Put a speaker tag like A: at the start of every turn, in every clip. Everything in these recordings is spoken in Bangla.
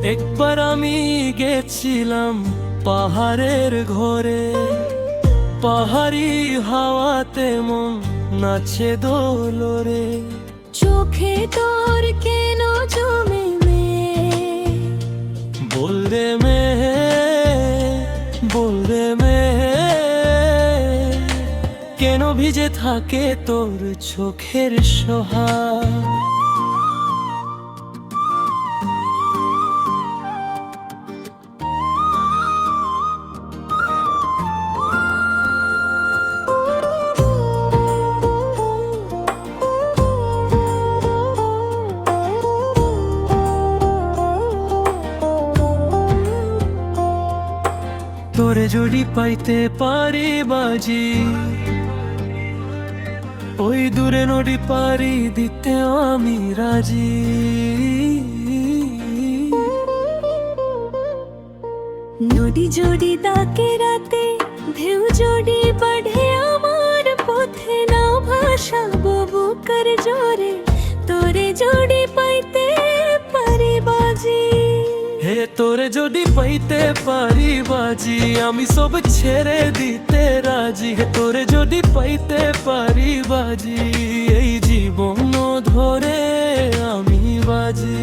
A: একবার আমি গেছিলাম পাহাড়ের ঘরে, পাহাড়ি হাওয়াতে মন নাচে দোলরে।
B: চোখে তোর কেন জমে
A: বলরে মেয়ে, বলরে মেয়ে, কেন ভিজে থাকে তোর চোখের সোহাগ। তোরে যদি পাইতে পারি বাজি, ওই দূরে নদী পারি দিতে আমি রাজি।
B: নদী যদি ডাকে রাতে, ঢেউ যদি বাড়ে আমার পথে, না ভাসাবো বুকের জোরে, তোরে যদি পাইতে পারি বাজি।
A: হে তোরে যদি পাইতে পারি বাজি, আমি সব ছেড়ে দিতে রাজি। হে তোরে যদি পাইতে পারি বাজি, এই জীবন ধরে আমি বাজি।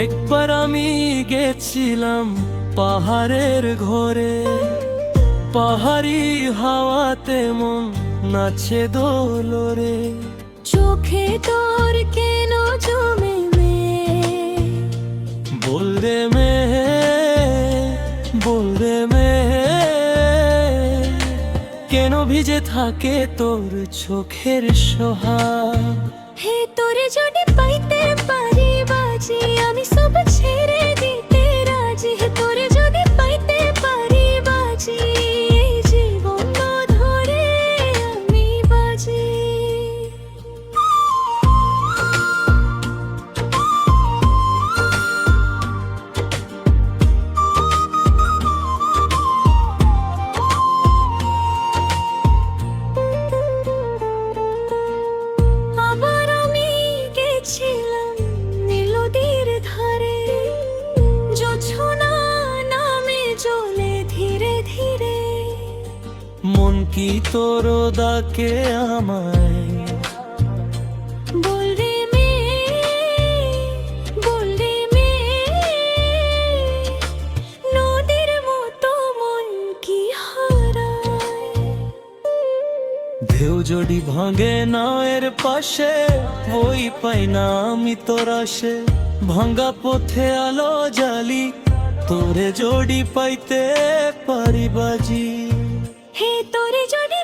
A: একবার আমি গেছিলাম পাহাড়ের ঘরে, পাহাড়ি হাওয়াতে মন নাচে দোলরে।
B: চোখে তোর কেন জমে
A: বলরে মেয়ে, বলরে মেয়ে, কেন ভিজে থাকে তোর চোখের সোহাগ।
B: হে তোরে যদি পাইতে পারি বাজি, আমি সব ছেড়ে দিতে রাজি। হে তোরে যদি পাইতে পারি বাজি, এই জীবন ধরে আমি বাজি। আবার আমি গেছিলাম নদীর ধারে, জোছনা নামে চলে ধীরে ধীরে।
A: মন কি তোর ডাকে আমায়,
B: বলরে মেয়ে, বলরে মেয়ে, নদীর মতো মন কি হারায়।
A: ঢেউ যদি ভাঙে নায়ের পাশে, ওই পাই না আমি তোর আসে। ভাঙ্গা পথে আলো জ্বালি, তোরে জড়ি পাইতে পারি বাজি।
B: হে তোরে যদি